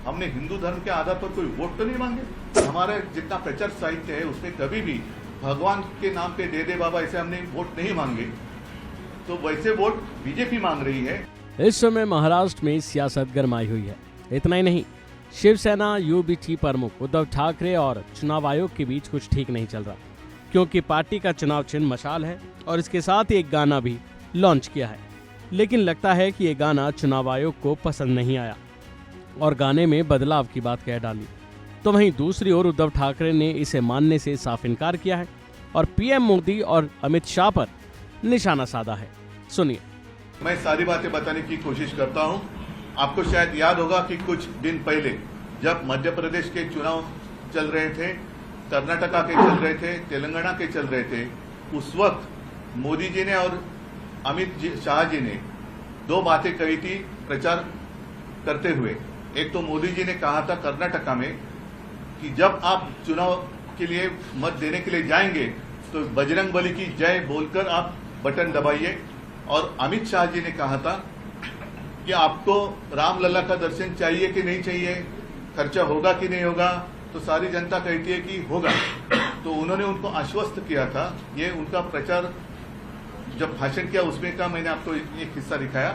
हमने हिंदू धर्म के आधार पर कोई वोट तो नहीं मांगे। हमारा जितना प्रचार साहित्य है उसमें कभी भी भगवान के नाम पे दे बाबा ऐसे हमने वोट नहीं मांगे। तो वैसे वोट बीजेपी मांग रही है। इस समय महाराष्ट्र में सियासत गरमाई हुई है। इतना ही नहीं, शिवसेना यूबीटी प्रमुख उद्धव ठाकरे और चुनाव आयोग के बीच कुछ ठीक नहीं चल रहा, क्योंकि पार्टी का चुनाव चिन्ह मशाल है और इसके साथ एक गाना भी लॉन्च किया है। लेकिन लगता है कि ये गाना चुनाव आयोग को पसंद नहीं आया और गाने में बदलाव की बात कह डाली। तो वहीं दूसरी ओर उद्धव ठाकरे ने इसे मानने से साफ इनकार किया है और पीएम मोदी और अमित शाह पर निशाना साधा है। सुनिए। मैं सारी बातें बताने की कोशिश करता हूं। आपको शायद याद होगा कि कुछ दिन पहले जब मध्य प्रदेश के चुनाव चल रहे थे, कर्नाटका के चल रहे थे, तेलंगाना के चल रहे थे, उस वक्त मोदी जी ने और अमित शाह जी ने दो बातें कही थी प्रचार करते हुए। एक तो मोदी जी ने कहा था कर्नाटका में कि जब आप चुनाव के लिए मत देने के लिए जाएंगे तो बजरंगबली की जय बोलकर आप बटन दबाइए। और अमित शाह जी ने कहा था कि आपको रामलला का दर्शन चाहिए कि नहीं चाहिए, खर्चा होगा कि नहीं होगा। तो सारी जनता कहती है कि होगा। तो उन्होंने उनको आश्वस्त किया था। ये उनका प्रचार जब भाषण किया उसमें का मैंने आपको एक हिस्सा दिखाया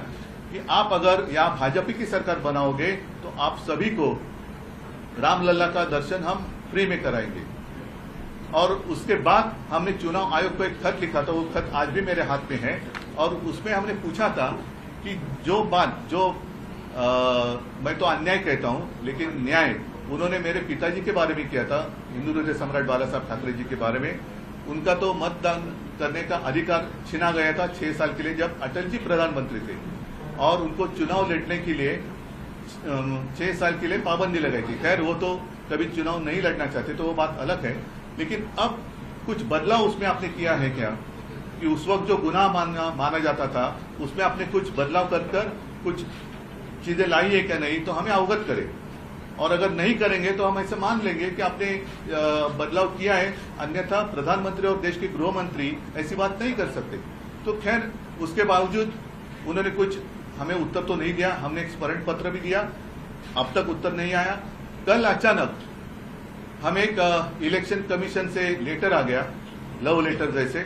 कि आप अगर यहाँ भाजपा की सरकार बनाओगे तो आप सभी को रामलला का दर्शन हम फ्री में कराएंगे। और उसके बाद हमने चुनाव आयोग को एक खत लिखा था, वो खत आज भी मेरे हाथ में है। और उसमें हमने पूछा था कि जो बात मैं तो अन्याय कहता हूं लेकिन न्याय उन्होंने मेरे पिताजी के बारे में किया था, हिंदू हृदय सम्राट बाला साहब ठाकरे जी के बारे में। उनका तो मतदान करने का अधिकार छीना गया था 6 साल के लिए जब अटल जी प्रधानमंत्री थे और उनको चुनाव लड़ने के लिए 6 साल के लिए पाबंदी लगाई थी। खैर वो तो कभी चुनाव नहीं लड़ना चाहते तो वो बात अलग है। लेकिन अब कुछ बदलाव उसमें आपने किया है क्या कि उस वक्त जो गुनाह माना जाता था उसमें आपने कुछ बदलाव कर कुछ चीजें लाई है क्या नहीं, तो हमें अवगत करें। और अगर नहीं करेंगे तो हम ऐसे मान लेंगे कि आपने बदलाव किया है, अन्यथा प्रधानमंत्री और देश के गृह मंत्री ऐसी बात नहीं कर सकते। तो खैर उसके बावजूद उन्होंने कुछ हमें उत्तर तो नहीं दिया। हमने एक स्मरण पत्र भी दिया, अब तक उत्तर नहीं आया। कल अचानक हमें एक इलेक्शन कमीशन से लेटर आ गया, लव लेटर जैसे।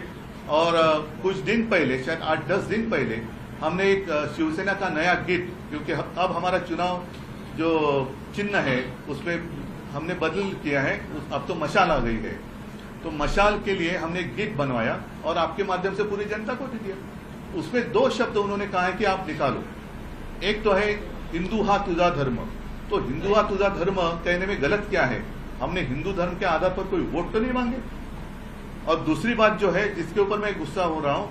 और कुछ दिन पहले, शायद 8-10 दिन पहले, हमने एक शिवसेना का नया गीत, क्योंकि अब हमारा चुनाव जो चिन्ह है उसमें हमने बदल किया है, अब तो मशाल आ गई है। तो मशाल के लिए हमने एक गीत बनवाया और आपके माध्यम से पूरी जनता को दे दिया। उसमें 2 शब्द उन्होंने कहा है कि आप निकालो। एक तो है हिंदू हा तुझा धर्म। तो हिंदू हा तुझा धर्म कहने में गलत क्या है? हमने हिंदू धर्म के आधार पर कोई वोट तो नहीं मांगे। और दूसरी बात जो है जिसके ऊपर मैं गुस्सा हो रहा हूं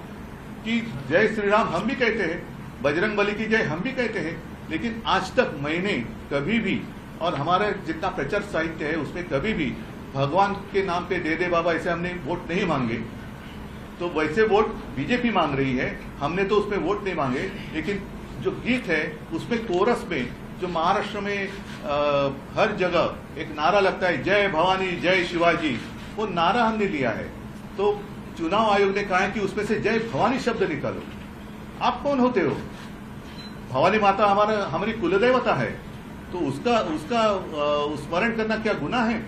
कि जय श्री राम हम भी कहते हैं, बजरंगबली की जय हम भी कहते हैं, लेकिन आज तक मैंने कभी भी, और हमारा जितना प्रचार साहित्य है उसमें कभी भी भगवान के नाम पे दे बाबा ऐसे हमने वोट नहीं मांगे। तो वैसे वोट बीजेपी मांग रही है, हमने तो उसमें वोट नहीं मांगे। लेकिन जो गीत है उसमें कोरस में जो महाराष्ट्र में हर जगह एक नारा लगता है, जय भवानी जय शिवाजी, वो नारा हमने लिया है। तो चुनाव आयोग ने कहा है कि उसमें से जय भवानी शब्द निकालो। आप कौन होते हो? भवानी माता हमारी कुलदेवता है, तो उसका स्मरण करना क्या गुनाह है?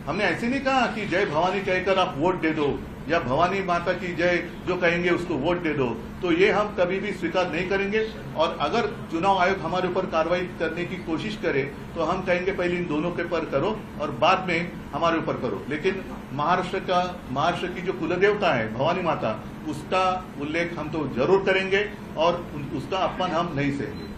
हमने ऐसे नहीं कहा कि जय भवानी कहकर आप वोट दे दो या भवानी माता की जय जो कहेंगे उसको वोट दे दो। तो ये हम कभी भी स्वीकार नहीं करेंगे। और अगर चुनाव आयोग हमारे ऊपर कार्रवाई करने की कोशिश करे तो हम कहेंगे पहले इन दोनों के पर करो और बाद में हमारे ऊपर करो। लेकिन महाराष्ट्र की जो कुलदेवता है भवानी माता, उसका उल्लेख हम तो जरूर करेंगे और उसका अपमान हम नहीं सहेंगे।